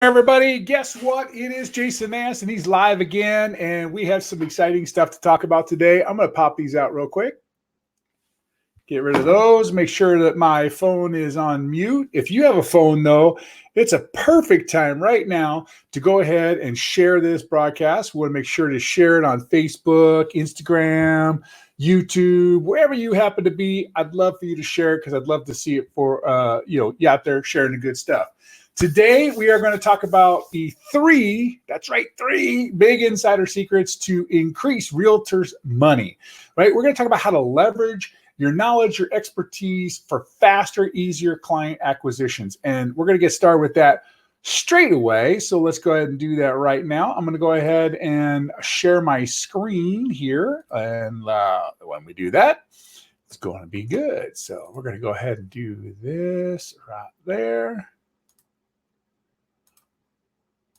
Everybody, guess what? It is Jason Nance, and he's live again, and we have some exciting stuff to talk about today. I'm going to pop these out real quick. Get rid of those. Make sure that my phone is on mute. If you have a phone, though, it's a perfect time right now to go ahead and share this broadcast. We want to make sure to share it on Facebook, Instagram, YouTube, wherever you happen to be. I'd love for you to share it because I'd love to see it for you out there sharing the good stuff. Today, we are going to talk about the three big insider secrets to increase realtors' money, right? We're going to talk about how to leverage your knowledge, your expertise for faster, easier client acquisitions. And we're going to get started with that straight away. So let's go ahead and do that right now. I'm going to go ahead and share my screen here. And when we do that, it's going to be good. So we're going to go ahead and do this right there.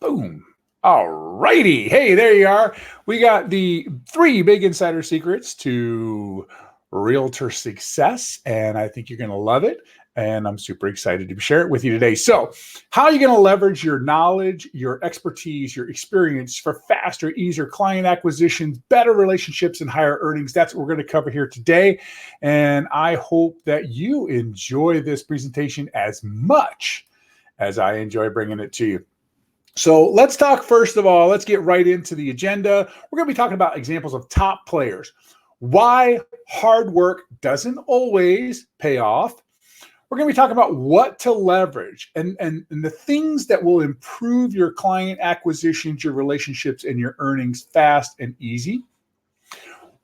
Boom. All righty. Hey, there you are. We got the three big insider secrets to realtor success, and I think you're going to love it. And I'm super excited to share it with you today. So, how are you going to leverage your knowledge, your expertise, your experience for faster, easier client acquisitions, better relationships, and higher earnings? That's what we're going to cover here today. And I hope that you enjoy this presentation as much as I enjoy bringing it to you. So let's talk first of all, let's get right into the agenda. We're going to be talking about examples of top players, why hard work doesn't always pay off. We're going to be talking about what to leverage and the things that will improve your client acquisitions, your relationships, and your earnings fast and easy.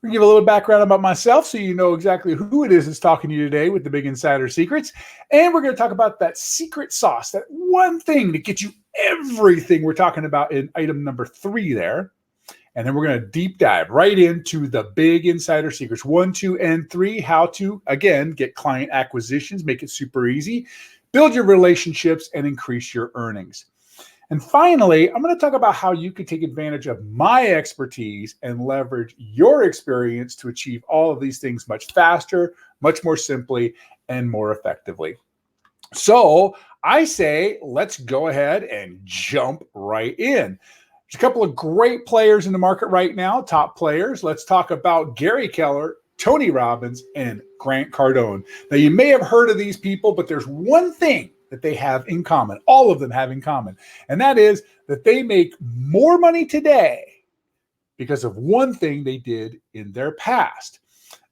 We're going to give a little background about myself so you know exactly who it is that's talking to you today with the big insider secrets. And we're going to talk about that secret sauce, that one thing that gets you everything we're talking about in item number 3 there. And then we're going to deep dive right into the big insider secrets 1, 2, and 3, how to, again, get client acquisitions, make it super easy, build your relationships, and increase your earnings. And finally, I'm going to talk about how you can take advantage of my expertise and leverage your experience to achieve all of these things much faster, much more simply, and more effectively. So I say, let's go ahead and jump right in. There's a couple of great players in the market right now, top players. Let's talk about Gary Keller, Tony Robbins, and Grant Cardone. Now, you may have heard of these people, but there's one thing that they have in common, all of them have in common, and that is that they make more money today because of one thing they did in their past.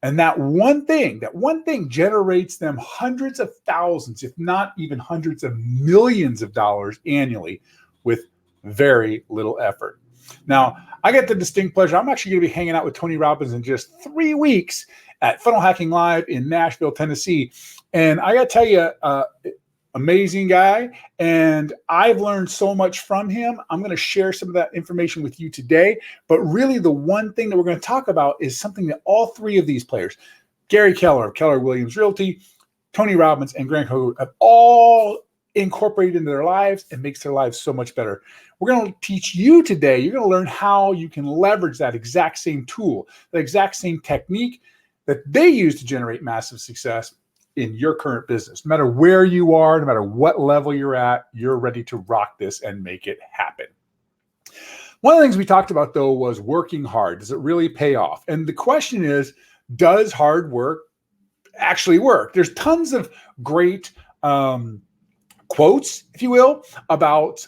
And that one thing generates them hundreds of thousands, if not even hundreds of millions of dollars annually with very little effort. Now, I get the distinct pleasure. I'm actually going to be hanging out with Tony Robbins in just 3 weeks at Funnel Hacking Live in Nashville, Tennessee. And I got to tell you, amazing guy. And I've learned so much from him. I'm going to share some of that information with you today. But really, the one thing that we're going to talk about is something that all 3 of these players, Gary Keller of Keller Williams Realty, Tony Robbins, and Grant Cardone, have all incorporated into their lives and makes their lives so much better. We're going to teach you today. You're going to learn how you can leverage that exact same tool, the exact same technique that they use to generate massive success in your current business. No matter where you are, no matter what level you're at, you're ready to rock this and make it happen. One of the things we talked about, though, was working hard. Does it really pay off? And the question is, does hard work actually work? There's tons of great quotes, if you will, about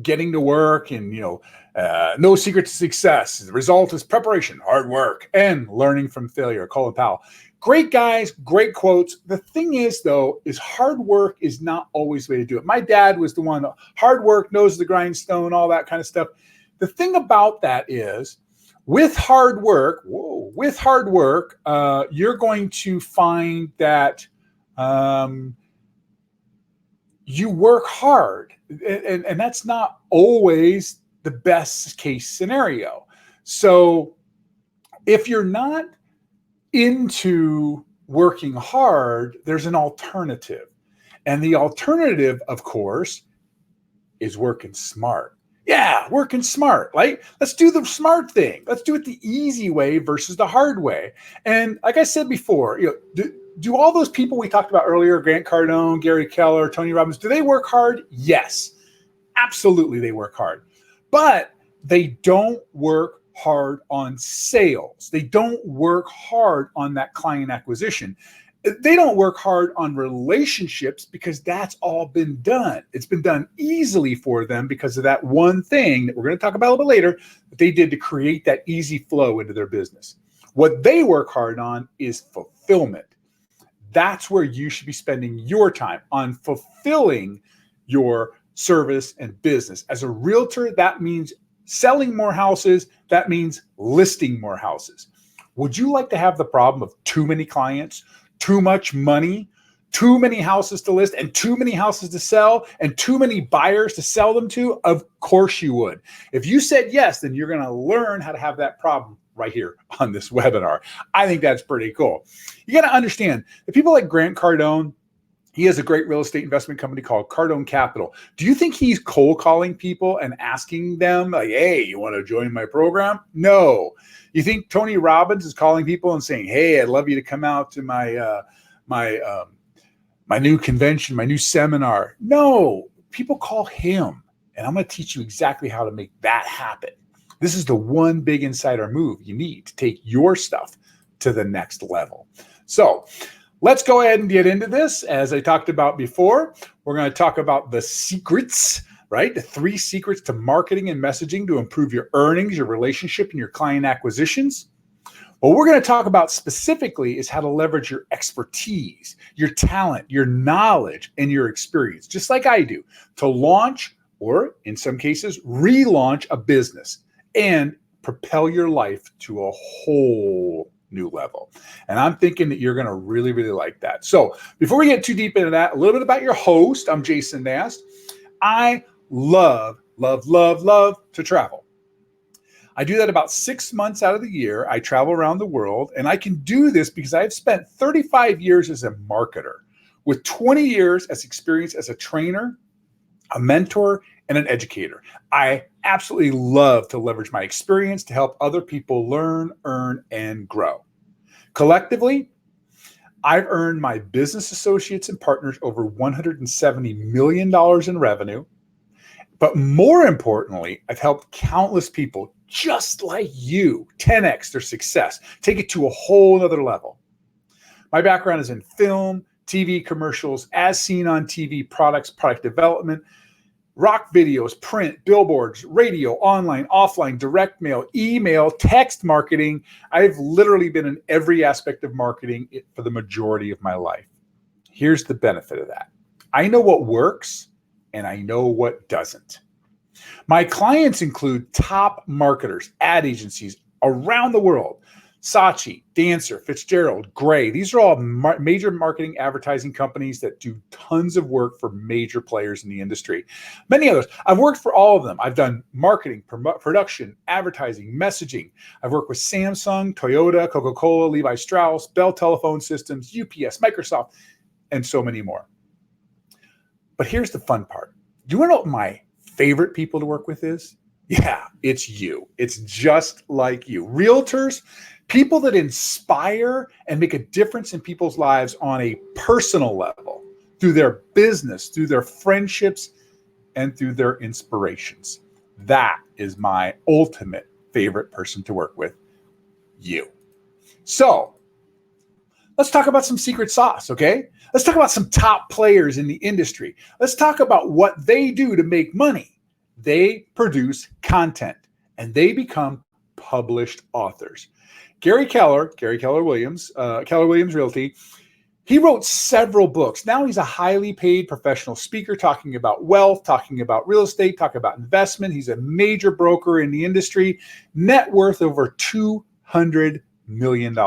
getting to work and no secret to success. The result is preparation, hard work, and learning from failure. Colin Powell. Great guys, great quotes. The thing is, though, is hard work is not always the way to do it. My dad was the one, hard work, nose of the grindstone, all that kind of stuff. The thing about that is, with hard work, you're going to find that you work hard, and that's not always the best case scenario. So if you're not into working hard, there's an alternative. And the alternative, of course, is working smart. Yeah, working smart, right? Let's do the smart thing. Let's do it the easy way versus the hard way. And like I said before, do all those people we talked about earlier, Grant Cardone, Gary Keller, Tony Robbins, do they work hard? Yes. Absolutely, they work hard, but they don't work hard on sales. They don't work hard on that client acquisition. They don't work hard on relationships because that's all been done. It's been done easily for them because of that one thing that we're going to talk about a little bit later that they did to create that easy flow into their business. What they work hard on is fulfillment. That's where you should be spending your time, on fulfilling your service and business. As a realtor, that means selling more houses. That means listing more houses. Would you like to have the problem of too many clients, too much money, too many houses to list, and too many houses to sell, and too many buyers to sell them to? Of course you would. If you said yes, then you're going to learn how to have that problem right here on this webinar. I think that's pretty cool. You got to understand the people like Grant Cardone. He has a great real estate investment company called Cardone Capital. Do you think he's cold calling people and asking them like, hey, you want to join my program? No. You think Tony Robbins is calling people and saying, hey, I'd love you to come out to my new convention, my new seminar? No. People call him, and I'm going to teach you exactly how to make that happen. This is the one big insider move you need to take your stuff to the next level. So let's go ahead and get into this. As I talked about before, we're going to talk about the secrets, right? The 3 secrets to marketing and messaging to improve your earnings, your relationship, and your client acquisitions. What we're going to talk about specifically is how to leverage your expertise, your talent, your knowledge, and your experience, just like I do, to launch or, in some cases, relaunch a business and propel your life to a whole new level. And I'm thinking that you're going to really, really like that. So before we get too deep into that, a little bit about your host. I'm Jason Nast. I love to travel. I do that about 6 months out of the year. I travel around the world, and I can do this because I've spent 35 years as a marketer with 20 years as experience as a trainer, a mentor, and an educator. I absolutely love to leverage my experience to help other people learn, earn, and grow. Collectively, I've earned my business associates and partners over $170 million in revenue. But more importantly, I've helped countless people just like you 10x their success, take it to a whole other level. My background is in film, TV commercials, as seen on TV products, product development, rock videos, print, billboards, radio, online, offline, direct mail, email, text marketing. I've literally been in every aspect of marketing for the majority of my life. Here's the benefit of that. I know what works and I know what doesn't. My clients include top marketers, ad agencies around the world. Saatchi, Dancer, Fitzgerald, Gray. These are all major marketing advertising companies that do tons of work for major players in the industry. Many others. I've worked for all of them. I've done marketing, production, advertising, messaging. I've worked with Samsung, Toyota, Coca-Cola, Levi Strauss, Bell Telephone Systems, UPS, Microsoft, and so many more. But here's the fun part. Do you want to know what my favorite people to work with is? Yeah, it's you. It's just like you. Realtors, people that inspire and make a difference in people's lives on a personal level through their business, through their friendships, and through their inspirations. That is my ultimate favorite person to work with, you. So let's talk about some secret sauce, okay? Let's talk about some top players in the industry. Let's talk about what they do to make money. They produce content and they become published authors. Keller Williams Realty, he wrote several books. Now he's a highly paid professional speaker talking about wealth, talking about real estate, talking about investment. He's a major broker in the industry, net worth over $200 million.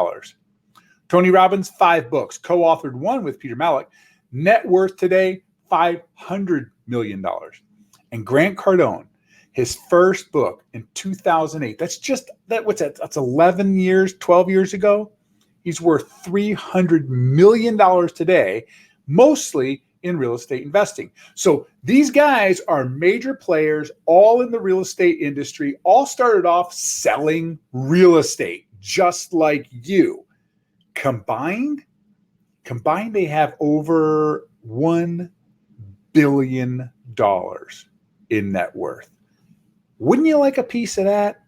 Tony Robbins, 5 books, co-authored one with Peter Malik, net worth today, $500 million. And Grant Cardone, his first book in 2008, that's 11 years, 12 years ago. He's worth $300 million today, mostly in real estate investing. So these guys are major players, all in the real estate industry, all started off selling real estate, just like you. Combined, they have over $1 billion. in net worth. Wouldn't you like a piece of that?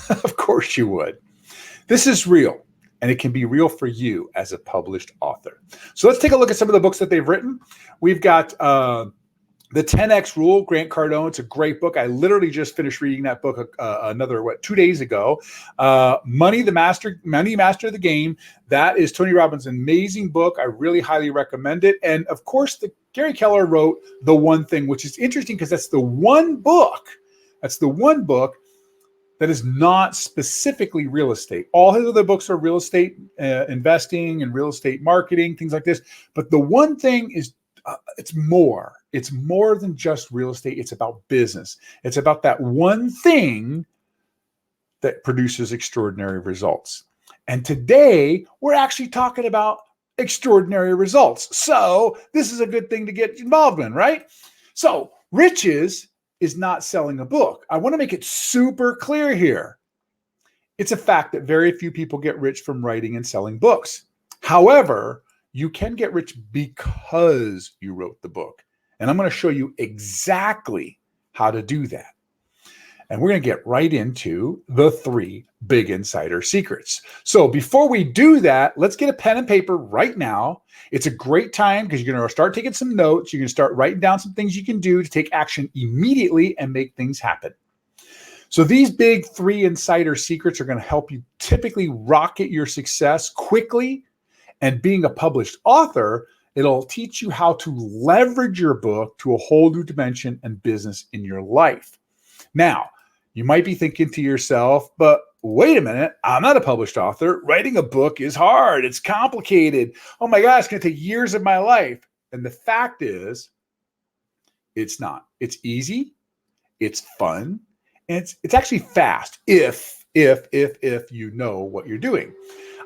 Of course you would. This is real, and it can be real for you as a published author. So let's take a look at some of the books that they've written. We've got The 10X Rule, Grant Cardone. It's a great book. I literally just finished reading that book 2 days ago. Money Master of the Game. That is Tony Robbins' amazing book. I really highly recommend it. And of course, Gary Keller wrote The One Thing, which is interesting because that's the one book that is not specifically real estate. All his other books are real estate investing and real estate marketing, things like this. But The One Thing is it's more. It's more than just real estate. It's about business. It's about that one thing that produces extraordinary results. And today, we're actually talking about extraordinary results. So this is a good thing to get involved in, right? So riches is not selling a book. I want to make it super clear here. It's a fact that very few people get rich from writing and selling books. However, you can get rich because you wrote the book. And I'm going to show you exactly how to do that. And we're going to get right into the 3 big insider secrets. So before we do that, let's get a pen and paper right now. It's a great time because you're going to start taking some notes. You're going to start writing down some things you can do to take action immediately and make things happen. So these big 3 insider secrets are going to help you typically rocket your success quickly. And being a published author, it'll teach you how to leverage your book to a whole new dimension and business in your life. Now, you might be thinking to yourself, but wait a minute, I'm not a published author. Writing a book is hard. It's complicated. Oh my gosh, it's going to take years of my life. And the fact is, it's not. It's easy. It's fun. And it's actually fast if you know what you're doing.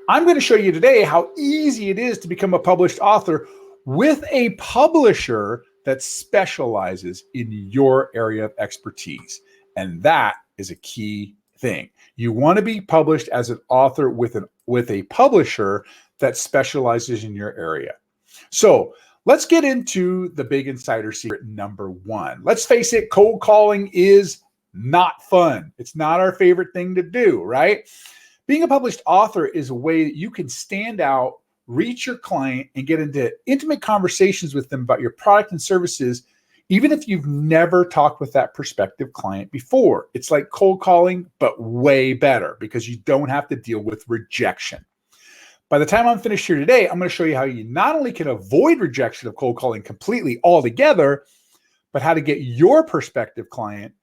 I'm going to show you today how easy it is to become a published author with a publisher that specializes in your area of expertise. And that is a key thing. You want to be published as an author with a publisher that specializes in your area. So let's get into the big insider secret number 1. Let's face it, cold calling is not fun. It's not our favorite thing to do, right? Being a published author is a way that you can stand out, reach your client, and get into intimate conversations with them about your product and services, even if you've never talked with that prospective client before. It's like cold calling, but way better because you don't have to deal with rejection. By the time I'm finished here today, I'm going to show you how you not only can avoid rejection of cold calling completely altogether, but how to get your prospective client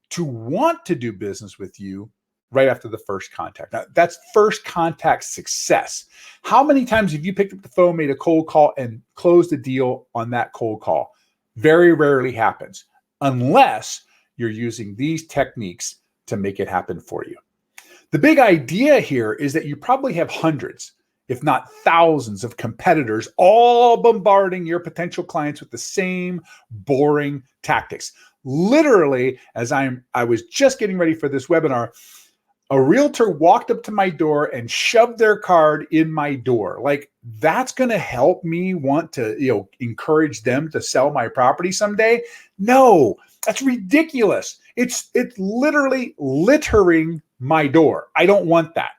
to want to do business with you right after the first contact. Now, that's first contact success. How many times have you picked up the phone, made a cold call, and closed a deal on that cold call? Very rarely happens unless you're using these techniques to make it happen for you. The big idea here is that you probably have hundreds, if not thousands of competitors all bombarding your potential clients with the same boring tactics. Literally, as I was just getting ready for this webinar, a realtor walked up to my door and shoved their card in my door. Like, that's going to help me want to, encourage them to sell my property someday? No, that's ridiculous. It's literally littering my door. I don't want that.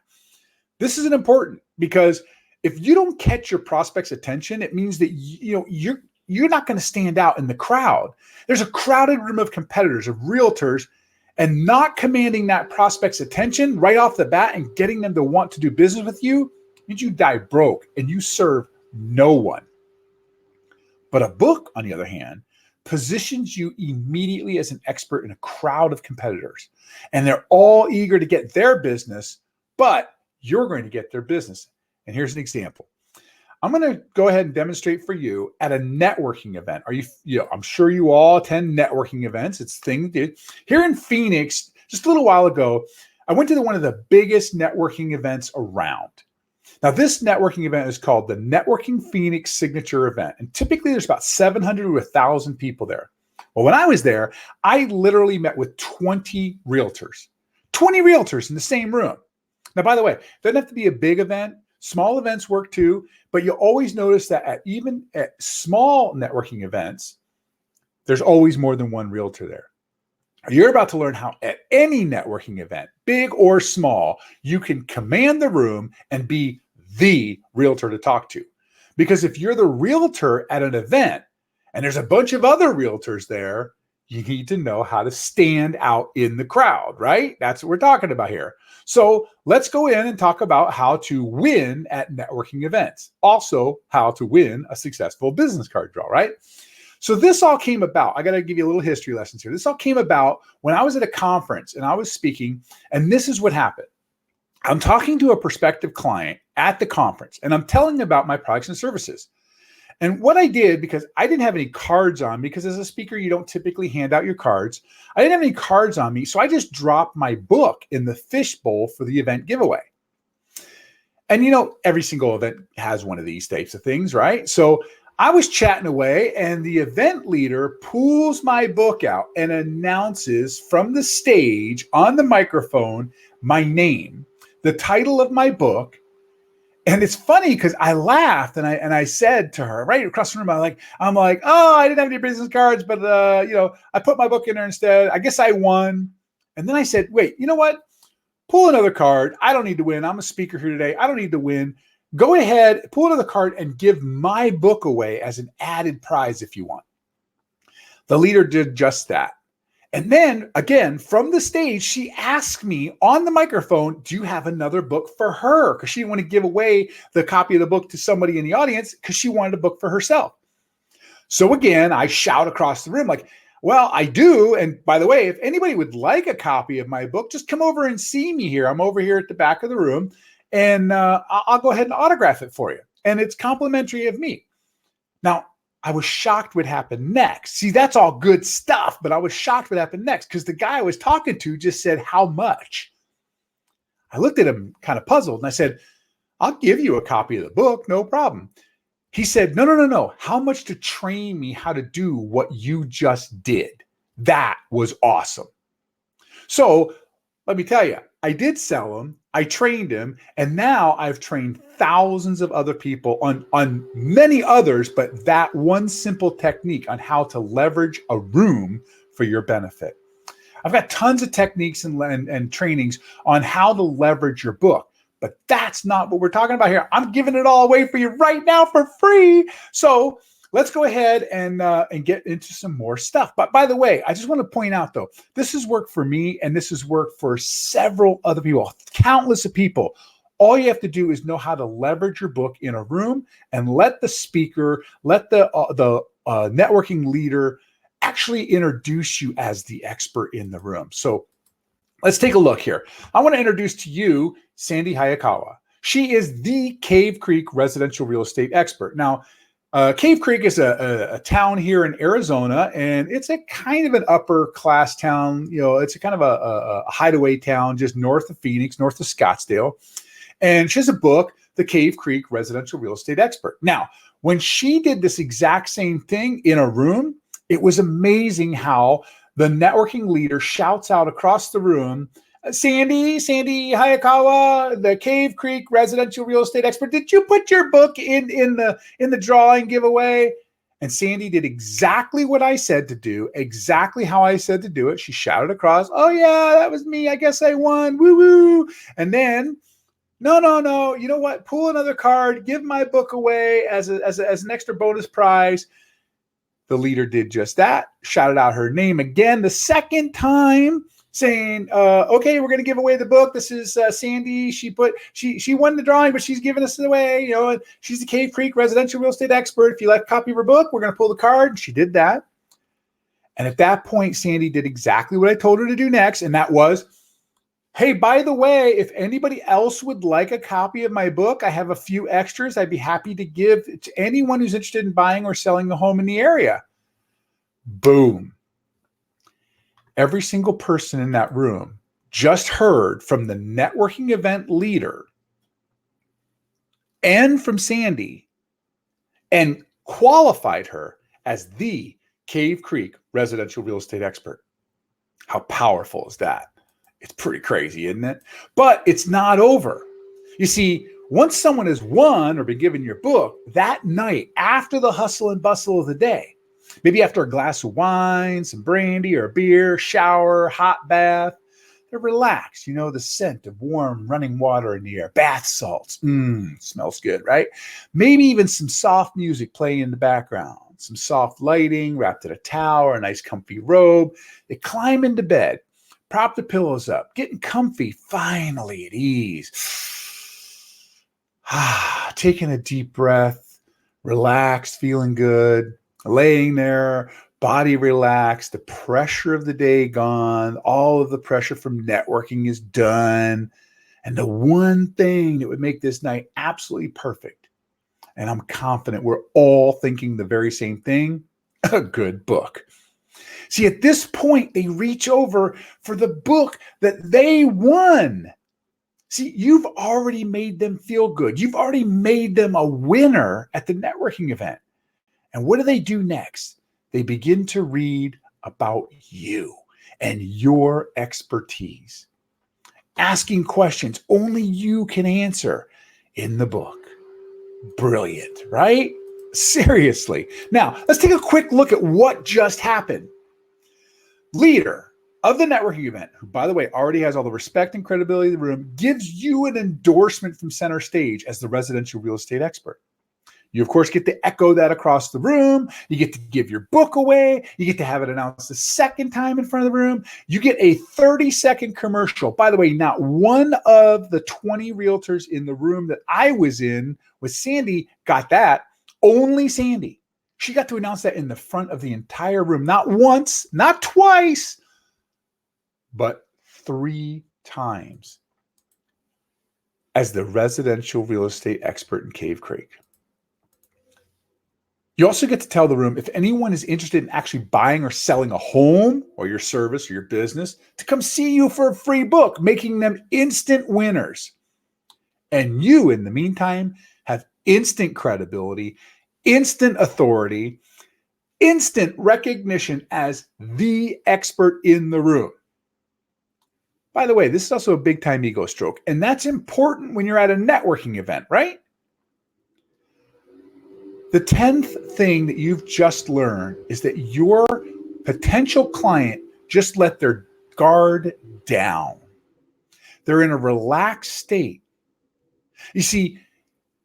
This is important because if you don't catch your prospect's attention, it means that you're not going to stand out in the crowd. There's a crowded room of competitors, of realtors, and not commanding that prospect's attention right off the bat and getting them to want to do business with you means you die broke and you serve no one. But a book, on the other hand, positions you immediately as an expert in a crowd of competitors. And they're all eager to get their business, but you're going to get their business. And here's an example. I'm going to go ahead and demonstrate for you at a networking event. I'm sure you all attend networking events. It's thing here in Phoenix. Just a little while ago, I went to one of the biggest networking events around. Now, this networking event is called the Networking Phoenix Signature Event, and typically there's about 700 to 1,000 people there. Well, when I was there, I literally met with 20 realtors. 20 realtors in the same room. Now, by the way, it doesn't have to be a big event. Small events work too, but you'll always notice that even at small networking events, there's always more than one realtor there. You're about to learn how at any networking event, big or small, you can command the room and be the realtor to talk to. Because if you're the realtor at an event and there's a bunch of other realtors there, you need to know how to stand out in the crowd, right? That's what we're talking about here. So let's go in and talk about how to win at networking events. Also, how to win a successful business card draw, right? So this all came about. I got to give you a little history lessons here. This all came about when I was at a conference and I was speaking, and this is what happened. I'm talking to a prospective client at the conference, and I'm telling them about my products and services. And what I did, because I didn't have any cards on, because as a speaker, you don't typically hand out your cards. I didn't have any cards on me, so I just dropped my book in the fishbowl for the event giveaway. And every single event has one of these types of things, right? So I was chatting away, and the event leader pulls my book out and announces from the stage on the microphone my name, the title of my book. And it's funny because I laughed and I said to her right across the room, I'm like, oh, I didn't have any business cards, but I put my book in there instead. I guess I won. And then I said, wait, you know what? Pull another card. I don't need to win. I'm a speaker here today. I don't need to win. Go ahead, pull another card and give my book away as an added prize if you want. The leader did just that. And then again, from the stage, she asked me on the microphone, do you have another book for her? Because she didn't want to give away the copy of the book to somebody in the audience because she wanted a book for herself. So again, I shout across the room like, well, I do. And by the way, if anybody would like a copy of my book, just come over and see me here. I'm over here at the back of the room, and I'll go ahead and autograph it for you. And it's complimentary of me. Now, I was shocked what happened next. See, that's all good stuff, but I was shocked what happened next because the guy I was talking to just said, how much? I looked at him kind of puzzled, and I said, I'll give you a copy of the book, no problem. He said, no. How much to train me how to do what you just did? That was awesome. So let me tell you, I did sell him. I trained him. And now I've trained thousands of other people on many others, but that one simple technique on how to leverage a room for your benefit. I've got tons of techniques and trainings on how to leverage your book. But that's not what we're talking about here. I'm giving it all away for you right now for free. So let's go ahead and get into some more stuff. But by the way, I just want to point out, though, this has worked for me, and this has worked for several other people, countless of people. All you have to do is know how to leverage your book in a room and let the speaker, let the networking leader actually introduce you as the expert in the room. So let's take a look here. I want to introduce to you Sandy Hayakawa. She is the Cave Creek residential real estate expert. Now, Cave Creek is a town here in Arizona, and it's a kind of an upper class town. It's a kind of a hideaway town just north of Phoenix, north of Scottsdale. And she has a book, The Cave Creek Residential Real Estate Expert. Now, when she did this exact same thing in a room, it was amazing how the networking leader shouts out across the room, Sandy Hayakawa, the Cave Creek residential real estate expert. Did you put your book in the drawing giveaway? And Sandy did exactly what I said to do, exactly how I said to do it. She shouted across, oh yeah, that was me. I guess I won. Woo woo. And then, no. You know what? Pull another card. Give my book away as an extra bonus prize. The leader did just that, shouted out her name again the second time, saying, okay, we're going to give away the book. This is Sandy. She won the drawing, but she's giving us away. She's the Cave Creek residential real estate expert. If you like a copy of her book, we're going to pull the card. She did that. And at that point, Sandy did exactly what I told her to do next. And that was, hey, by the way, if anybody else would like a copy of my book, I have a few extras I'd be happy to give to anyone who's interested in buying or selling a home in the area. Boom. Every single person in that room just heard from the networking event leader and from Sandy and qualified her as the Cave Creek residential real estate expert. How powerful is that? It's pretty crazy, isn't it? But it's not over. You see, once someone has won or been given your book, that night, after the hustle and bustle of the day, Maybe after a glass of wine, some brandy or a beer, shower, hot bath. They're relaxed. You know, the scent of warm running water in the air, bath salts. Smells good, right? Maybe even some soft music playing in the background, some soft lighting, wrapped in a towel or a nice comfy robe. They climb into bed, prop the pillows up, getting comfy, finally at ease. Taking a deep breath, relaxed, feeling good, laying there, body relaxed, the pressure of the day gone, all of the pressure from networking is done. And the one thing that would make this night absolutely perfect, and I'm confident we're all thinking the very same thing, a good book. See, at this point, they reach over for the book that they won. See, you've already made them feel good. You've already made them a winner at the networking event. And what do next? They begin to read about you and your expertise, asking questions only you can answer in the book. Brilliant, right? Seriously. Now, let's take a quick look at what just happened. Leader of the networking event, who, by the way, already has all the respect and credibility in the room, gives you an endorsement from center stage as the residential real estate expert. You, of course, get to echo that across the room. You get to give your book away. You get to have it announced a second time in front of the room. You get a 30-second commercial. By the way, not one of the 20 realtors in the room that I was in with Sandy got that. Only Sandy. She got to announce that in the front of the entire room. Not once, not twice, but 3 times as the residential real estate expert in Cave Creek. You also get to tell the room if anyone is interested in actually buying or selling a home or your service or your business to come see you for a free book, making them instant winners. And you, in the meantime, have instant credibility, instant authority, instant recognition as the expert in the room. By the way, this is also a big time ego stroke, and that's important when you're at a networking event, right? The 10th thing that you've just learned is that your potential client just let their guard down. They're in a relaxed state. You see,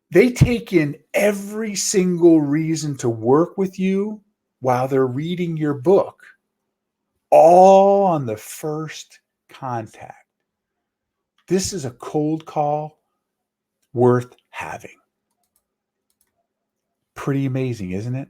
they take in every single reason to work with you while they're reading your book, all on the first contact. This is a cold call worth having. Pretty amazing, isn't it?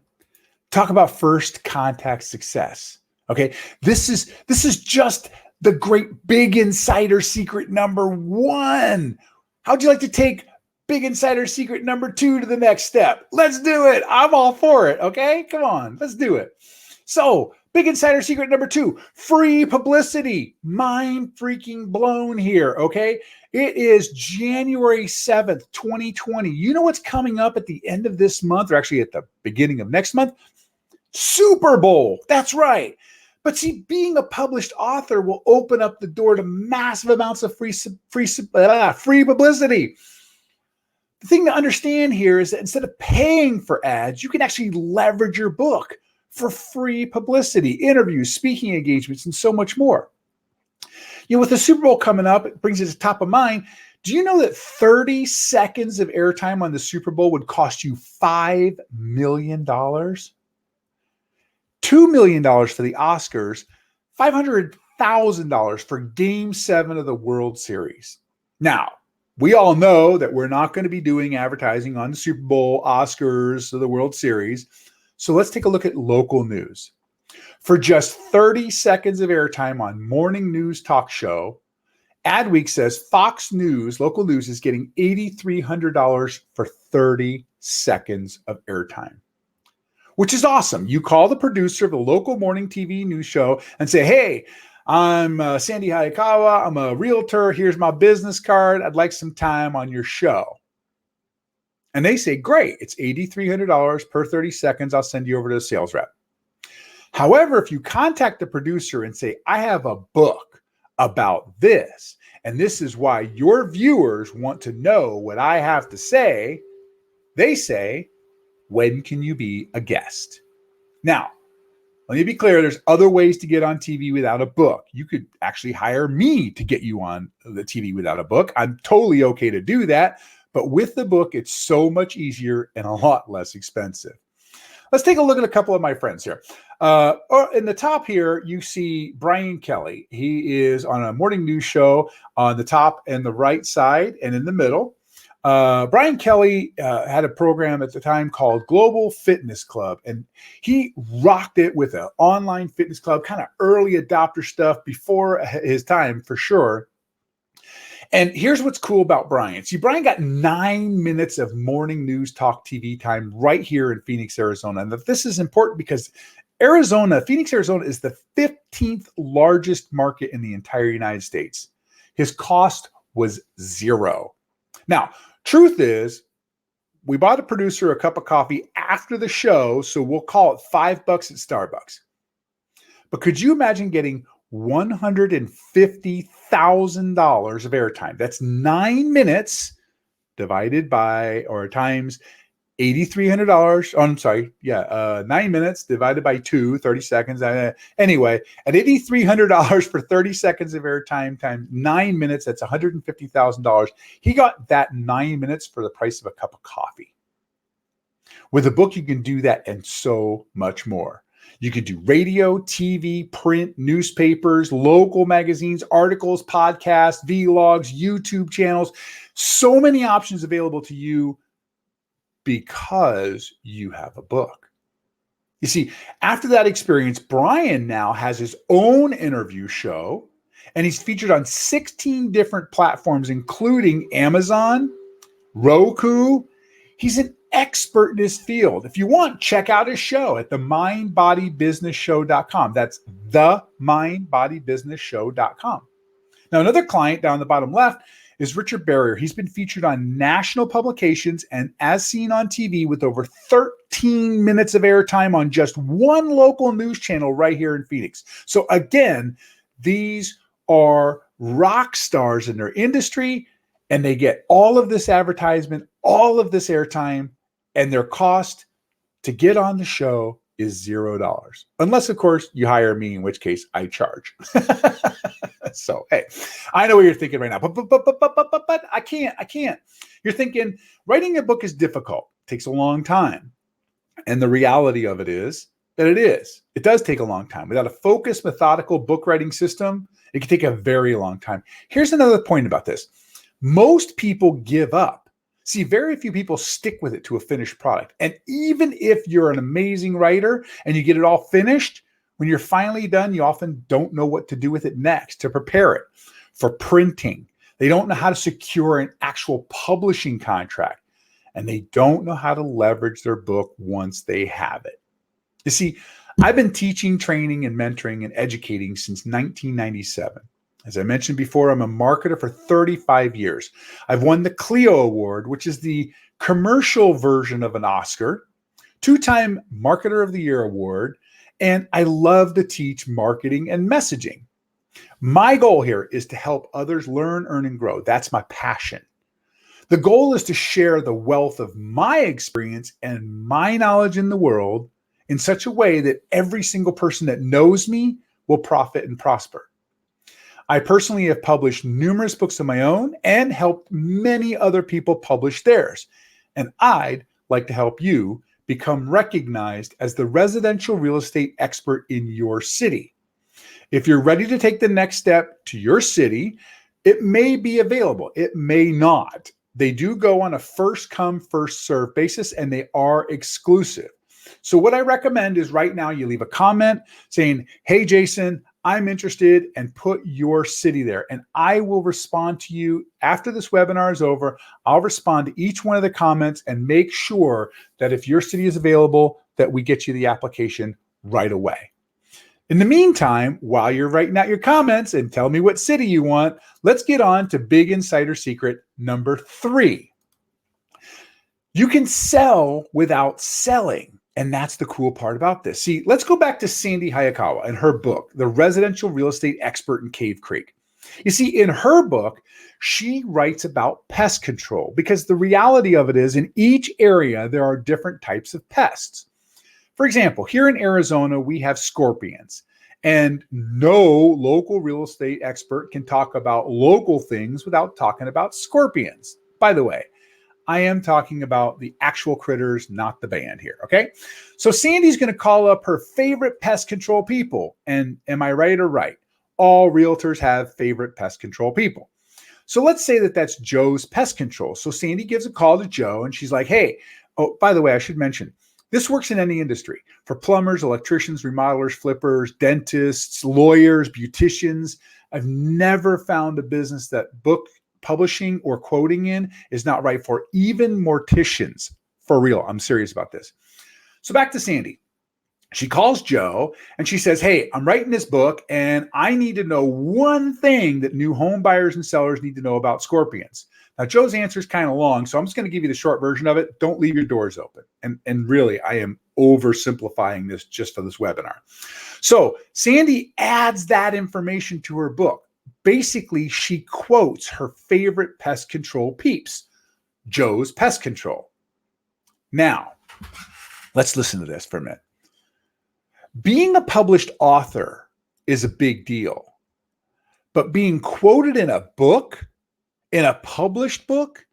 Talk about first contact success. Okay, this is just the great big insider secret number 1. How'd you like to take big insider secret number 2 to the next step? Let's do it. I'm all for it. Okay, come on, let's do it. So, big insider secret number 2, free publicity. Mind freaking blown here. Okay, it is January 7th, 2020. You know what's coming up at the end of this month, or actually at the beginning of next month? Super Bowl. That's right. But see, being a published author will open up the door to massive amounts of free publicity. The thing to understand here is that instead of paying for ads, you can actually leverage your book for free publicity, interviews, speaking engagements, and so much more. You know, with the Super Bowl coming up, it brings it to top of mind. Do you know that 30 seconds of airtime on the Super Bowl would cost you $5 million? $2 million for the Oscars, $500,000 for Game 7 of the World Series. Now, we all know that we're not going to be doing advertising on the Super Bowl, Oscars, or the World Series. So let's take a look at local news. For just 30 seconds of airtime on morning news talk show, Adweek says Fox News, local news, is getting $8,300 for 30 seconds of airtime, which is awesome. You call the producer of the local morning TV news show and say, hey, I'm Sandy Hayakawa. I'm a realtor. Here's my business card. I'd like some time on your show. And they say, great, it's $8,300 per 30 seconds. I'll send you over to the sales rep. However, if you contact the producer and say, I have a book about this, and this is why your viewers want to know what I have to say, they say, when can you be a guest? Now, Let me be clear, there's other ways to get on TV without a book. You could actually hire me to get you on the TV without a book. I'm totally okay to do that. But with the book, it's so much easier and a lot less expensive. Let's take a look at a couple of my friends here. In the top here, you see Brian Kelly. He is on a morning news show on the top and the right side and in the middle. Brian Kelly had a program at the time called Global Fitness Club, and he rocked it with an online fitness club, kind of early adopter stuff before his time for sure. And here's what's cool about Brian. See, Brian got 9 minutes of morning news talk TV time right here in Phoenix, Arizona. And this is important because Phoenix, Arizona is the 15th largest market in the entire United States. His cost was $0. Now, truth is, we bought a producer a cup of coffee after the show, so we'll call it $5 at Starbucks. But could you imagine getting $150,000 of airtime? That's 9 minutes divided by or times $8,300. Oh, I'm sorry. 9 minutes divided by 30 seconds. Anyway, at $8,300 for 30 seconds of airtime times 9 minutes, that's $150,000. He got that 9 minutes for the price of a cup of coffee. With a book, you can do that and so much more. You could do radio, TV, print, newspapers, local magazines, articles, podcasts, vlogs, YouTube channels. So many options available to you because you have a book. You see, after that experience, Brian now has his own interview show, and he's featured on 16 different platforms, including Amazon, Roku. He's an expert in his field. If you want, check out his show at themindbodybusinessshow.com. That's themindbodybusinessshow.com. Now, another client down the bottom left is Richard Barrier. He's been featured on national publications and as seen on TV with over 13 minutes of airtime on just one local news channel right here in Phoenix. So again, these are rock stars in their industry, and they get all of this advertisement, all of this airtime, and their cost to get on the show is $0. Unless, of course, you hire me, in which case I charge. So, hey, I know what you're thinking right now, but I can't. You're thinking writing a book is difficult. It takes a long time. And the reality of it is that it is. It does take a long time. Without a focused, methodical book writing system, it can take a very long time. Here's another point about this. Most people give up. See, very few people stick with it to a finished product. And even if you're an amazing writer and you get it all finished, when you're finally done, you often don't know what to do with it next to prepare it for printing. They don't know how to secure an actual publishing contract, and they don't know how to leverage their book once they have it. You see, I've been teaching, training, and mentoring and educating since 1997. As I mentioned before, I'm a marketer for 35 years. I've won the Clio Award, which is the commercial version of an Oscar, 2-time Marketer of the Year Award, and I love to teach marketing and messaging. My goal here is to help others learn, earn, and grow. That's my passion. The goal is to share the wealth of my experience and my knowledge in the world in such a way that every single person that knows me will profit and prosper. I personally have published numerous books of my own and helped many other people publish theirs. And I'd like to help you become recognized as the residential real estate expert in your city. If you're ready to take the next step to your city, it may be available. It may not. They do go on a first come, first serve basis, and they are exclusive. So what I recommend is right now you leave a comment saying, "Hey, Jason, I'm interested," and put your city there. And I will respond to you after this webinar is over. I'll respond to each one of the comments and make sure that if your city is available, that we get you the application right away. In the meantime, while you're writing out your comments and tell me what city you want, let's get on to big insider secret number 3. You can sell without selling. And that's the cool part about this. See, let's go back to Sandy Hayakawa and her book, The Residential Real Estate Expert in Cave Creek. You see, in her book, she writes about pest control because the reality of it is in each area, there are different types of pests. For example, here in Arizona, we have scorpions, and no local real estate expert can talk about local things without talking about scorpions. By the way, I am talking about the actual critters, not the band here. Okay. So Sandy's going to call up her favorite pest control people. And am I right or right? All realtors have favorite pest control people. So let's say that that's Joe's pest control. So Sandy gives a call to Joe and she's like, hey, oh, by the way, I should mention, this works in any industry for plumbers, electricians, remodelers, flippers, dentists, lawyers, beauticians. I've never found a business that book publishing or quoting in is not right for, even morticians. For real, I'm serious about this. So back to Sandy. She calls Joe and she says, hey, I'm writing this book and I need to know one thing that new home buyers and sellers need to know about scorpions. Now, Joe's answer is kind of long, so I'm just going to give you the short version of it. Don't leave your doors open. And really, I am oversimplifying this just for this webinar. So Sandy adds that information to her book. Basically, she quotes her favorite pest control peeps, Joe's Pest Control. Now, let's listen to this for a minute. Being a published author is a big deal, but being quoted in a book, in a published book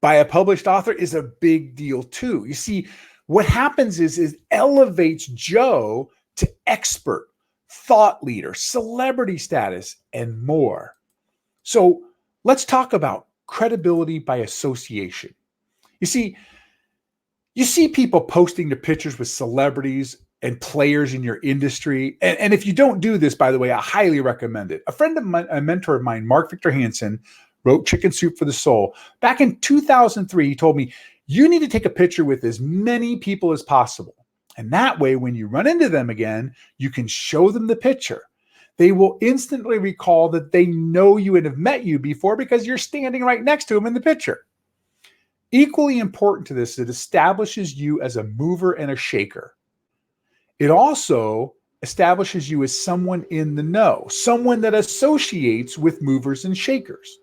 by a published author, is a big deal too. You see, what happens is elevates Joe to expert, thought leader, celebrity status, and more. So let's talk about credibility by association. You see people posting their pictures with celebrities and players in your industry. And if you don't do this, by the way, I highly recommend it. A mentor of mine, Mark Victor Hansen, wrote Chicken Soup for the Soul. Back in 2003, he told me, you need to take a picture with as many people as possible. And that way, when you run into them again, you can show them the picture. They will instantly recall that they know you and have met you before because you're standing right next to them in the picture. Equally important to this, it establishes you as a mover and a shaker. It also establishes you as someone in the know, someone that associates with movers and shakers.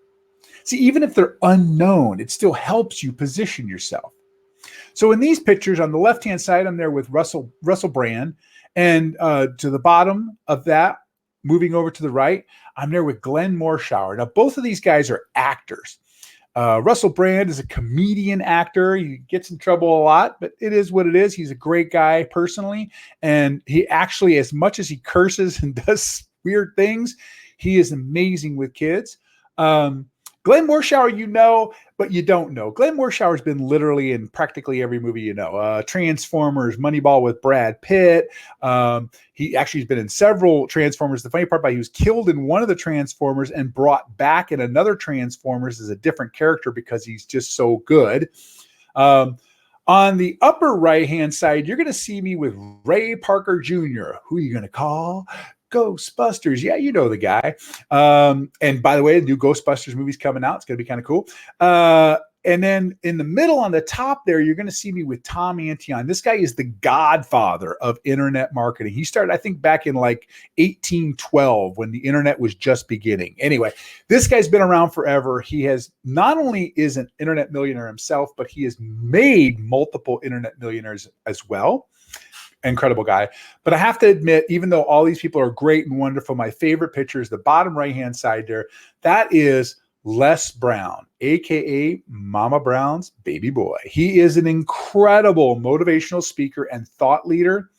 See, even if they're unknown, it still helps you position yourself. So in these pictures, on the left-hand side, I'm there with Russell Brand. And to the bottom of that, moving over to the right, I'm there with Glenn Morshower. Now, both of these guys are actors. Russell Brand is a comedian actor. He gets in trouble a lot, but it is what it is. He's a great guy personally. And he actually, as much as he curses and does weird things, he is amazing with kids. Glenn Morshower, you know, but you don't know. Glenn Morshower's been literally in practically every movie you know. Transformers, Moneyball with Brad Pitt. He actually has been in several Transformers. The funny part about it, he was killed in one of the Transformers and brought back in another Transformers as a different character because he's just so good. On the upper right-hand side, you're going to see me with Ray Parker Jr. Who are you going to call? Ghostbusters. Yeah, you know the guy. And by the way, the new Ghostbusters movie's coming out. It's going to be kind of cool. And then in the middle on the top there, you're going to see me with Tom Antion. This guy is the godfather of internet marketing. He started, I think, back in like 1812 when the internet was just beginning. Anyway, this guy's been around forever. He has not only is an internet millionaire himself, but he has made multiple internet millionaires as well. Incredible guy. But I have to admit, even though all these people are great and wonderful, my favorite picture is the bottom right-hand side there. That is Les Brown, aka Mama Brown's baby boy. He is an incredible motivational speaker and thought leader.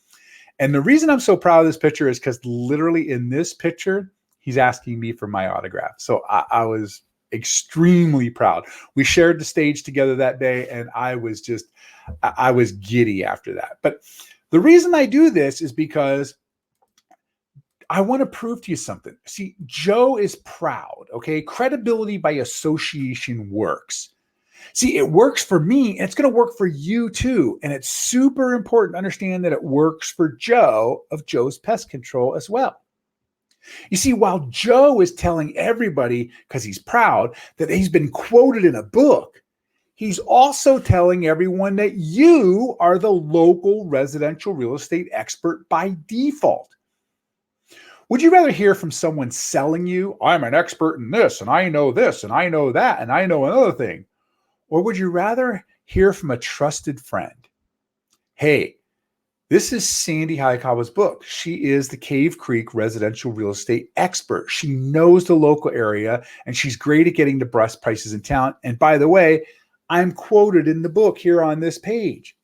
And the reason I'm so proud of this picture is because literally in this picture, he's asking me for my autograph. So I was extremely proud. We shared the stage together that day, and I was giddy after that. But the reason I do this is because I want to prove to you something. See, Joe is proud, okay? Credibility by association works. See, it works for me, and it's going to work for you too. And it's super important to understand that it works for Joe of Joe's Pest Control as well. You see, while Joe is telling everybody, because he's proud, that he's been quoted in a book, he's also telling everyone that you are the local residential real estate expert by default. Would you rather hear from someone selling you, I'm an expert in this, and I know this, and I know that, and I know another thing? Or would you rather hear from a trusted friend? Hey, This is Sandy Hayakawa's book. She is the Cave Creek residential real estate expert. She knows the local area and she's great at getting the best prices in town. And by the way, I'm quoted in the book here on this page.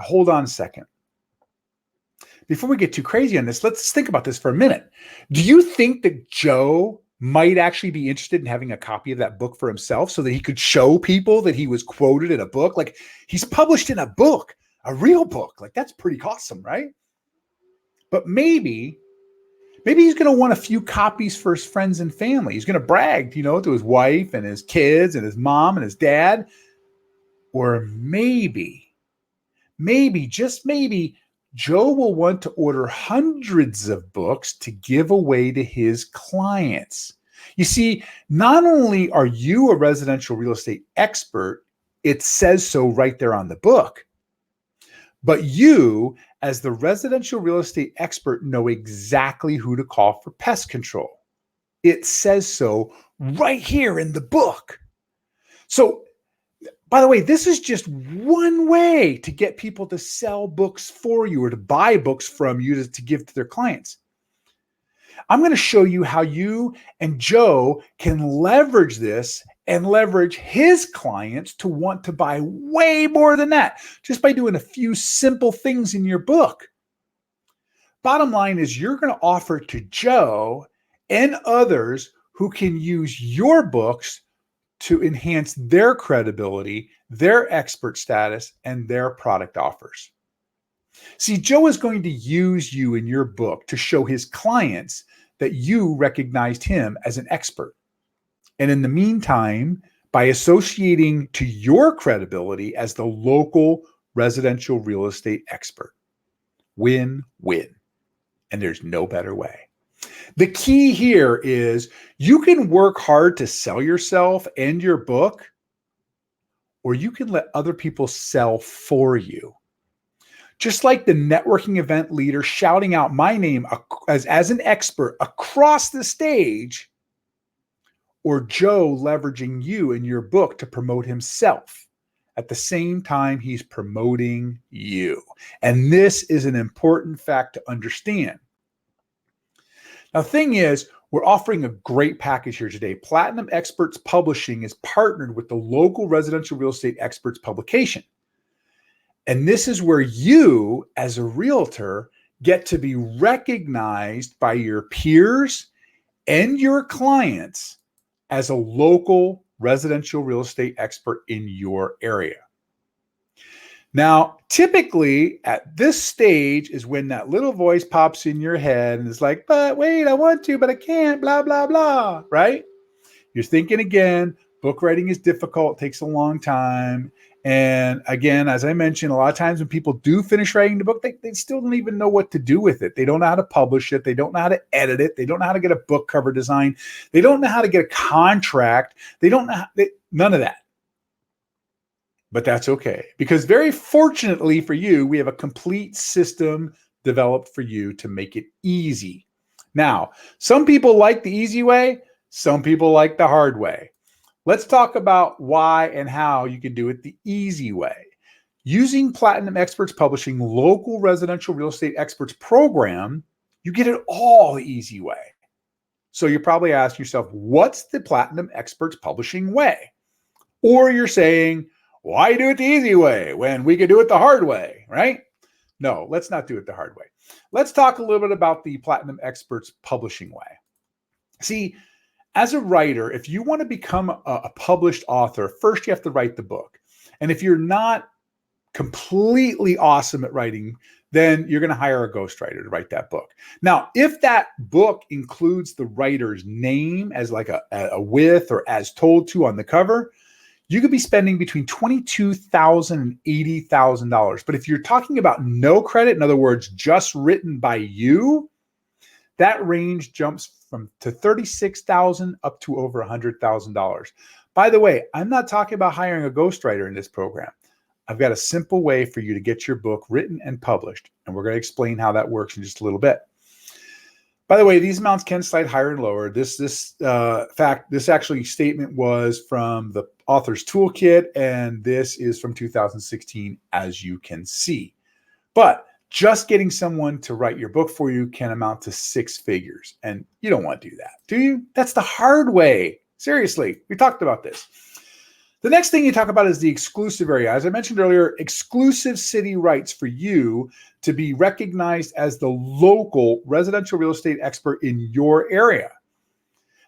Hold on a second. Before we get too crazy on this, let's think about this for a minute. Do you think that Joe might actually be interested in having a copy of that book for himself so that he could show people that he was quoted in a book? Like, he's published in a book, a real book. Like, that's pretty awesome, right? But maybe he's going to want a few copies for his friends and family. He's going to brag, to his wife and his kids and his mom and his dad. Or maybe, just maybe, Joe will want to order hundreds of books to give away to his clients. You see, not only are you a residential real estate expert, it says so right there on the book, but you, as the residential real estate expert, know exactly who to call for pest control. It says so right here in the book. So, by the way, this is just one way to get people to sell books for you or to buy books from you to give to their clients. I'm going to show you how you and Joe can leverage this and leverage his clients to want to buy way more than that just by doing a few simple things in your book. Bottom line is you're going to offer to Joe and others who can use your books to enhance their credibility, their expert status, and their product offers. See, Joe is going to use you in your book to show his clients that you recognized him as an expert. And in the meantime, by associating to your credibility as the local residential real estate expert. Win-win. And there's no better way. The key here is you can work hard to sell yourself and your book, or you can let other people sell for you. Just like the networking event leader shouting out my name as an expert across the stage, or Joe leveraging you in your book to promote himself. At the same time, he's promoting you. And this is an important fact to understand. Now, the thing is, we're offering a great package here today. Platinum Experts Publishing is partnered with the local residential real estate experts publication. And this is where you, as a realtor, get to be recognized by your peers and your clients as a local residential real estate expert in your area. Now, typically at this stage is when that little voice pops in your head and is like, but wait, I want to, but I can't, blah, blah, blah, right? You're thinking again, book writing is difficult, takes a long time. And again, as I mentioned, a lot of times when people do finish writing the book, they still don't even know what to do with it. They don't know how to publish it. They don't know how to edit it. They don't know how to get a book cover design. They don't know how to get a contract. They don't know none of that. But that's okay, because very fortunately for you, we have a complete system developed for you to make it easy. Now, some people like the easy way. Some people like the hard way. Let's talk about why and how you can do it the easy way. Using Platinum Experts Publishing local residential real estate experts program, you get it all the easy way. So you're probably asking yourself, what's the Platinum Experts Publishing way? Or you're saying, why do it the easy way when we could do it the hard way, right? No, let's not do it the hard way. Let's talk a little bit about the Platinum Experts Publishing way. See, as a writer, if you want to become a published author, first you have to write the book. And if you're not completely awesome at writing, then you're going to hire a ghostwriter to write that book. Now, if that book includes the writer's name as like a with or as told to on the cover, you could be spending between $22,000 and $80,000. But if you're talking about no credit, in other words, just written by you, that range jumps to $36,000 up to over $100,000. By the way, I'm not talking about hiring a ghostwriter in this program. I've got a simple way for you to get your book written and published, and we're going to explain how that works in just a little bit. By the way, these amounts can slide higher and lower. This actually statement was from the author's toolkit, and this is from 2016, as you can see. But Just getting someone to write your book for you can amount to 6 figures. And you don't want to do that, do you? That's the hard way. Seriously, we talked about this. The next thing you talk about is the exclusive area. As I mentioned earlier, exclusive city rights for you to be recognized as the local residential real estate expert in your area.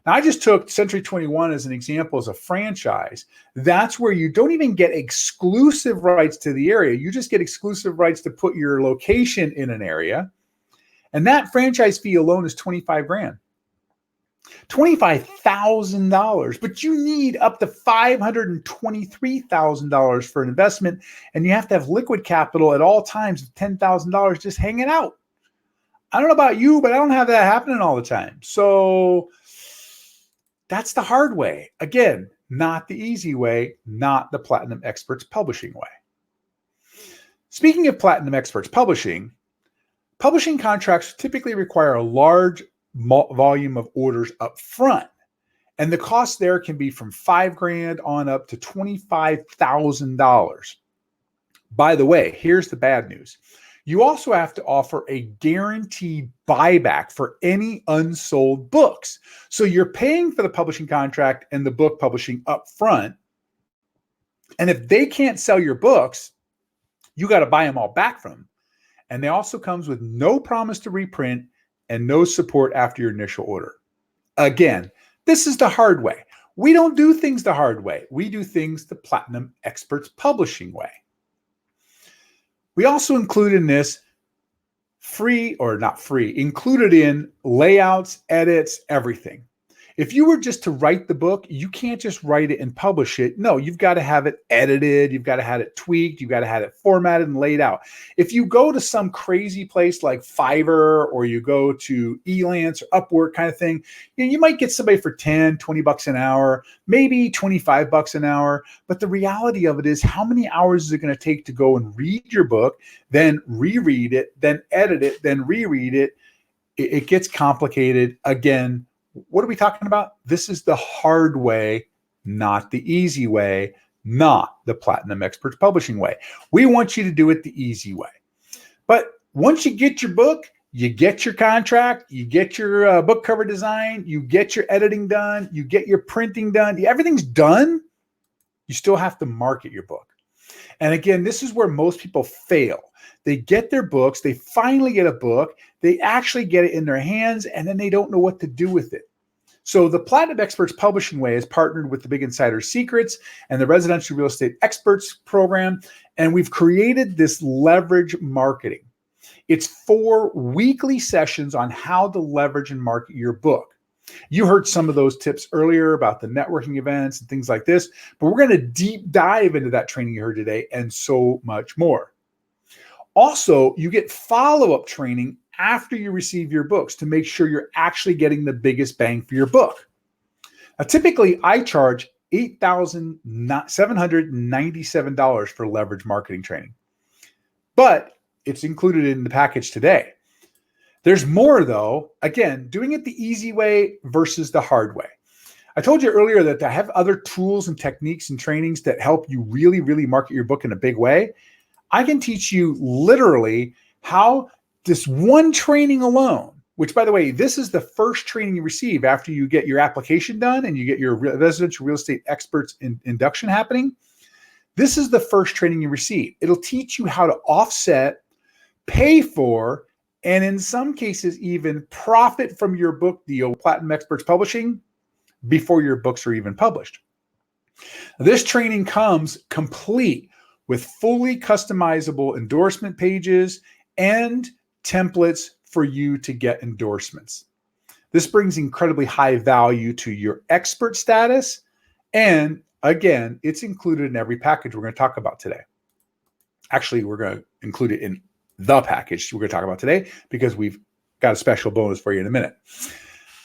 Now, I just took Century 21 as an example as a franchise. That's where you don't even get exclusive rights to the area. You just get exclusive rights to put your location in an area. And that franchise fee alone is 25 grand. $25,000, but you need up to $523,000 for an investment, and you have to have liquid capital at all times of $10,000 just hanging out. I don't know about you, but I don't have that happening all the time. So that's the hard way. Again, not the easy way, not the Platinum Experts Publishing way. Speaking of Platinum Experts Publishing contracts typically require a large volume of orders up front. And the cost there can be from $5 grand on up to $25,000. By the way, here's the bad news. You also have to offer a guaranteed buyback for any unsold books. So you're paying for the publishing contract and the book publishing up front. And if they can't sell your books, you got to buy them all back from them. And they also comes with no promise to reprint and no support after your initial order. Again, this is the hard way. We don't do things the hard way. We do things the Platinum Experts Publishing way. We also include in this included in layouts, edits, everything. If you were just to write the book, you can't just write it and publish it. No, you've got to have it edited. You've got to have it tweaked. You've got to have it formatted and laid out. If you go to some crazy place like Fiverr, or you go to Elance or Upwork kind of thing, you might get somebody for 10, 20 bucks an hour, maybe 25 bucks an hour. But the reality of it is, how many hours is it going to take to go and read your book, then reread it, then edit it, then reread it? It gets complicated. Again, what are we talking about? This is the hard way, not the easy way, not the Platinum Experts Publishing way. We want you to do it the easy way. But once you get your book, you get your contract, you get your book cover design, you get your editing done, you get your printing done, everything's done, you still have to market your book. And again, this is where most people fail. They get their books, they finally get a book, they actually get it in their hands, and then they don't know what to do with it. So the Platinum Experts Publishing way is partnered with the Big Insider Secrets and the Residential Real Estate Experts program, and we've created this leverage marketing. It's 4 weekly sessions on how to leverage and market your book. You heard some of those tips earlier about the networking events and things like this, but we're going to deep dive into that training you heard today and so much more. Also, you get follow-up training after you receive your books to make sure you're actually getting the biggest bang for your book. Now, typically, I charge $8,797 for leverage marketing training, but it's included in the package today. There's more, though. Again, doing it the easy way versus the hard way. I told you earlier that I have other tools and techniques and trainings that help you really, really market your book in a big way. I can teach you literally how this one training alone, which, by the way, this is the first training you receive after you get your application done and you get your residential real estate experts induction happening. This is the first training you receive. It'll teach you how to offset, pay for, and in some cases, even profit from your book deal, Platinum Experts Publishing, before your books are even published. This training comes complete with fully customizable endorsement pages and templates for you to get endorsements. This brings incredibly high value to your expert status. And again, it's included in every package we're going to talk about today. Actually, we're going to include it in the package we're going to talk about today because we've got a special bonus for you in a minute.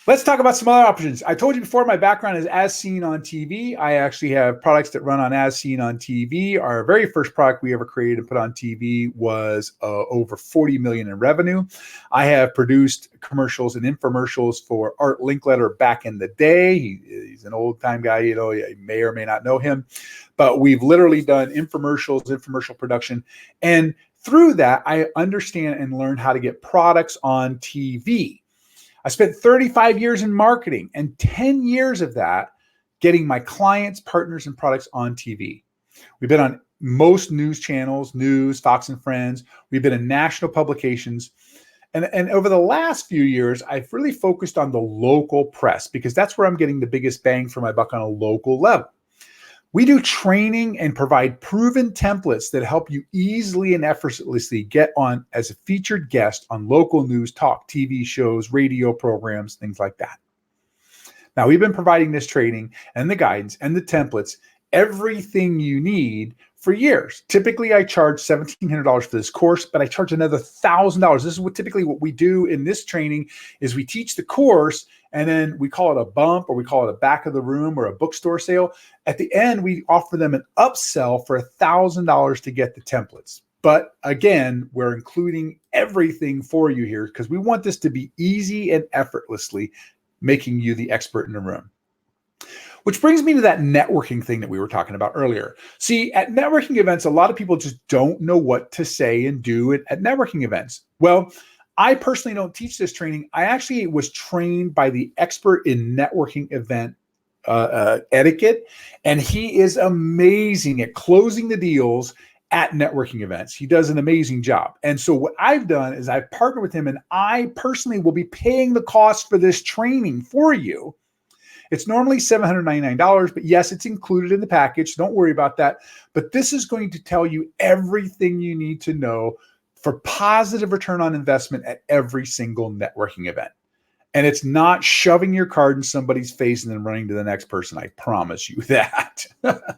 Let's talk about some other options. I told you before, my background is As Seen on TV. I actually have products that run on As Seen on TV. Our very first product we ever created and put on TV was over $40 million in revenue. I have produced commercials and infomercials for Art Linkletter back in the day. He's an old time guy, you may or may not know him, but we've literally done infomercial production. And Through that, I understand and learn how to get products on TV. I spent 35 years in marketing and 10 years of that getting my clients, partners, and products on TV. We've been on most news channels, news, Fox and Friends. We've been in national publications. And over the last few years, I've really focused on the local press because that's where I'm getting the biggest bang for my buck on a local level. We do training and provide proven templates that help you easily and effortlessly get on as a featured guest on local news, talk, TV shows, radio programs, things like that. Now, we've been providing this training and the guidance and the templates, everything you need for years. Typically, I charge $1,700 for this course, but I charge another $1,000. This is what we do in this training is we teach the course and then we call it a bump or we call it a back of the room or a bookstore sale. At the end, we offer them an upsell for $1,000 to get the templates. But again, we're including everything for you here because we want this to be easy and effortlessly making you the expert in the room. Which brings me to that networking thing that we were talking about earlier. See, at networking events, a lot of people just don't know what to say and do at networking events. Well, I personally don't teach this training. I actually was trained by the expert in networking event etiquette, and he is amazing at closing the deals at networking events. He does an amazing job. And so what I've done is I've partnered with him, and I personally will be paying the cost for this training for you. It's normally $799, but yes, it's included in the package. Don't worry about that. But this is going to tell you everything you need to know for positive return on investment at every single networking event. And it's not shoving your card in somebody's face and then running to the next person. I promise you that. But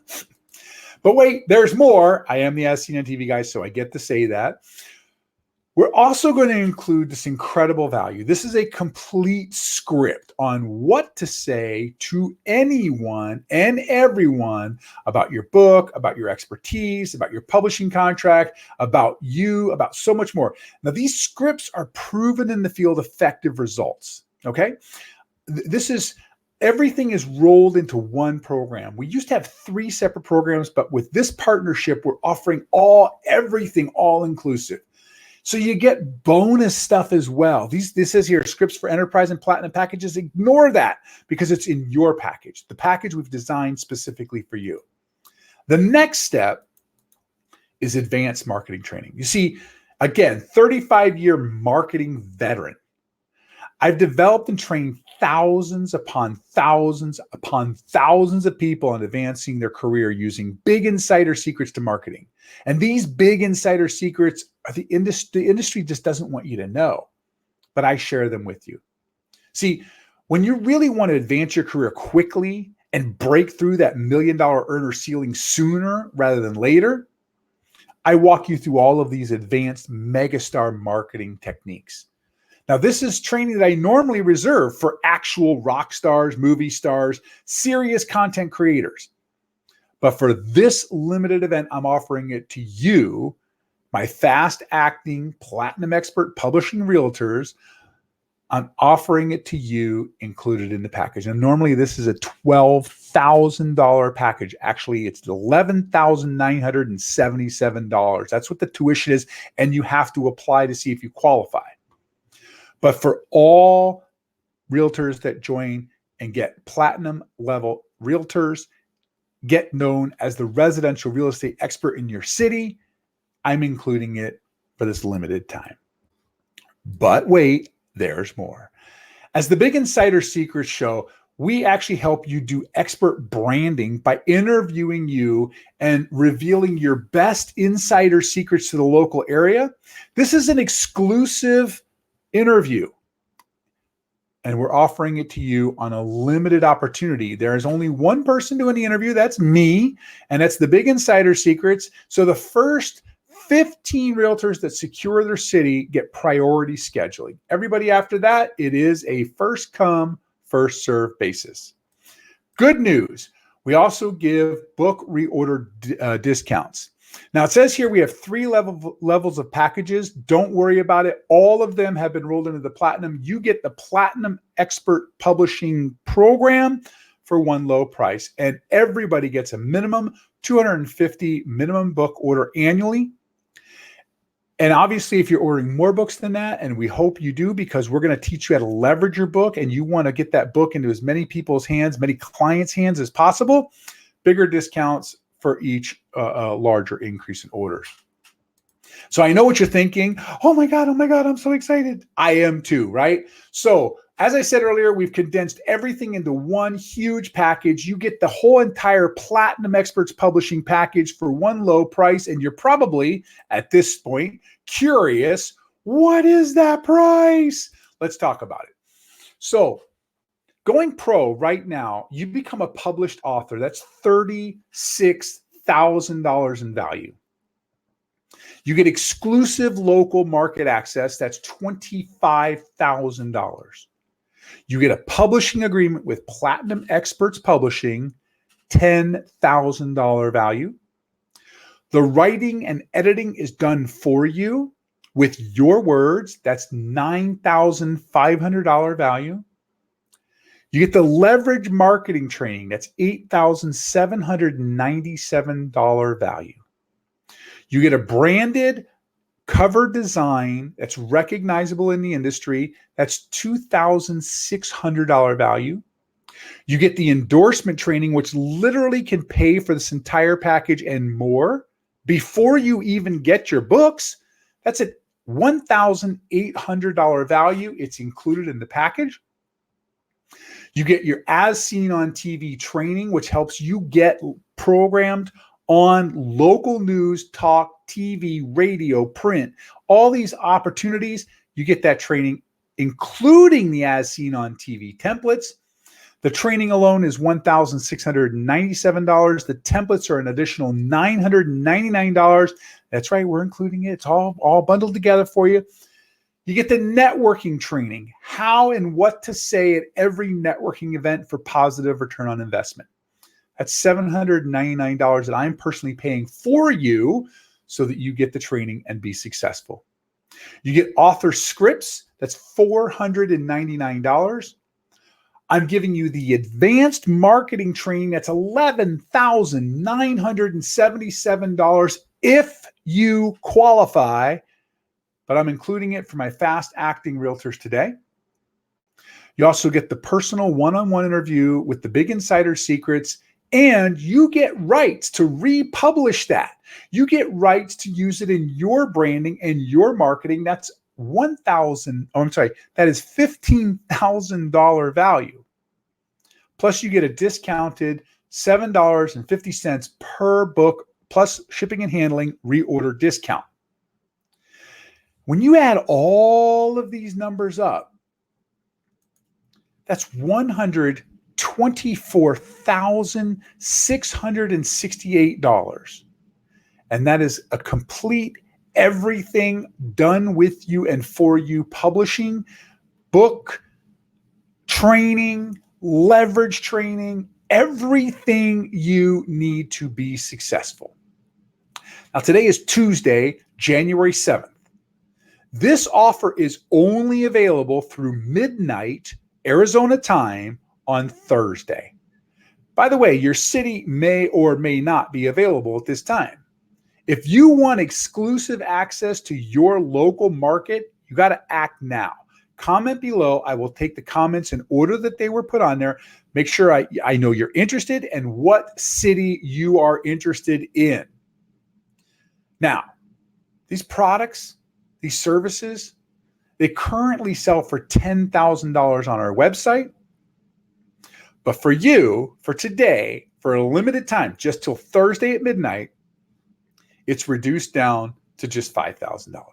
wait, there's more. I am the As Seen on TV guy, so I get to say that. We're also going to include this incredible value. This is a complete script on what to say to anyone and everyone about your book, about your expertise, about your publishing contract, about you, about so much more. Now, these scripts are proven in the field effective results, okay? Everything is rolled into one program. We used to have 3 separate programs, but with this partnership, we're offering everything all inclusive. So you get bonus stuff as well. This says here, scripts for enterprise and platinum packages. Ignore that because it's in your package, the package we've designed specifically for you. The next step is advanced marketing training. You see, again, 35-year marketing veteran. I've developed and trained thousands upon thousands upon thousands of people on advancing their career using big insider secrets to marketing. And these big insider secrets are the industry just doesn't want you to know, but I share them with you. See, when you really want to advance your career quickly and break through that $1 million earner ceiling sooner rather than later, I walk you through all of these advanced megastar marketing techniques. Now, this is training that I normally reserve for actual rock stars, movie stars, serious content creators. But for this limited event, I'm offering it to you, my fast acting platinum expert publishing realtors. I'm offering it to you included in the package. And normally this is a $12,000 package. Actually, it's $11,977. That's what the tuition is. And you have to apply to see if you qualify. But for all realtors that join and get platinum level realtors, get known as the residential real estate expert in your city, I'm including it for this limited time. But wait, there's more. As the Big Insider Secrets show, we actually help you do expert branding by interviewing you and revealing your best insider secrets to the local area. This is an exclusive interview, and we're offering it to you on a limited opportunity. There is only one person doing the interview. That's me, and that's the Big Insider Secrets. So the first 15 realtors that secure their city get priority scheduling. Everybody after that, it is a first come, first serve basis. Good news. We also give book reorder discounts. Now it says here we have 3 levels of packages. Don't worry about it. All of them have been rolled into the platinum. You get the platinum expert publishing program for one low price, and everybody gets a minimum 250 minimum book order annually. And obviously, if you're ordering more books than that, and we hope you do, because we're going to teach you how to leverage your book, and you want to get that book into as many people's hands, many clients' hands as possible, bigger discounts for each larger increase in orders. So I know what you're thinking. Oh my God, I'm so excited. I am too, right? So as I said earlier, we've condensed everything into one huge package. You get the whole entire Platinum Experts Publishing package for one low price. And you're probably, at this point, curious, what is that price? Let's talk about it. So going pro right now, you become a published author. That's $36,000 in value. You get exclusive local market access. That's $25,000. You get a publishing agreement with Platinum Experts Publishing, $10,000 value. The writing and editing is done for you with your words. That's $9,500 value. You get the leverage marketing training. That's $8,797 value. You get a branded cover design that's recognizable in the industry. That's $2,600 value. You get the endorsement training, which literally can pay for this entire package and more before you even get your books. That's at $1,800 value. It's included in the package. You get your As Seen on TV training, which helps you get programmed on local news, talk, TV, radio, print, all these opportunities. You get that training, including the As Seen on TV templates. The training alone is $1,697. The templates are an additional $999. That's right, we're including it. It's all bundled together for you. You get the networking training, how and what to say at every networking event for positive return on investment. That's $799 that I'm personally paying for you so that you get the training and be successful. You get author scripts. That's $499. I'm giving you the advanced marketing training. That's $11,977 if you qualify, but I'm including it for my fast acting realtors today. You also get the personal one-on-one interview with the big insider secrets, and you get rights to republish that. You get rights to use it in your branding and your marketing. That's that is $15,000 value. Plus you get a discounted $7.50 per book plus shipping and handling reorder discount. When you add all of these numbers up, that's $124,668. And that is a complete everything done with you and for you publishing, book, training, leverage training, everything you need to be successful. Now, today is Tuesday, January 7th. This offer is only available through midnight Arizona time on Thursday. By the way, your city may or may not be available at this time. If you want exclusive access to your local market, you got to act now. Comment below. I will take the comments in order that they were put on there. Make sure I know you're interested and what city you are interested in. Now, these products, these services, they currently sell for $10,000 on our website. But for you, for today, for a limited time, just till Thursday at midnight, it's reduced down to just $5,000.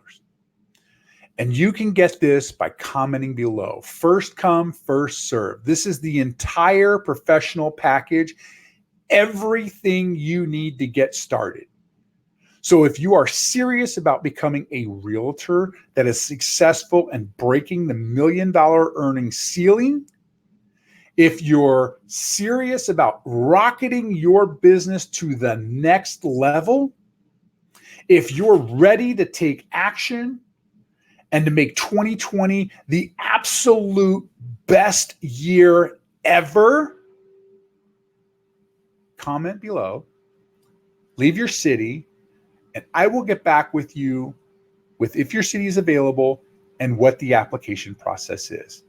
And you can get this by commenting below. First come, first serve. This is the entire professional package, everything you need to get started. So if you are serious about becoming a realtor that is successful and breaking the $1 million earnings ceiling, if you're serious about rocketing your business to the next level, if you're ready to take action and to make 2020 the absolute best year ever, comment below, leave your city, and I will get back with you with if your city is available and what the application process is.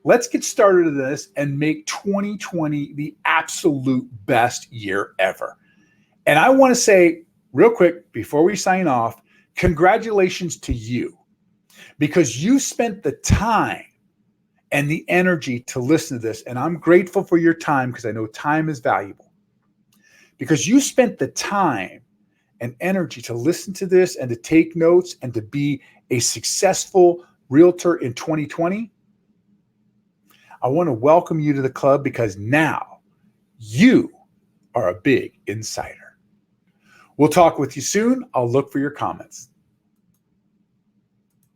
Let's get started in this and make 2020 the absolute best year ever. And I want to say real quick before we sign off, congratulations to you because you spent the time and the energy to listen to this. And I'm grateful for your time because I know time is valuable. Because you spent the time and energy to listen to this and to take notes and to be a successful realtor in 2020. I want to welcome you to the club because now you are a big insider. We'll talk with you soon. I'll look for your comments.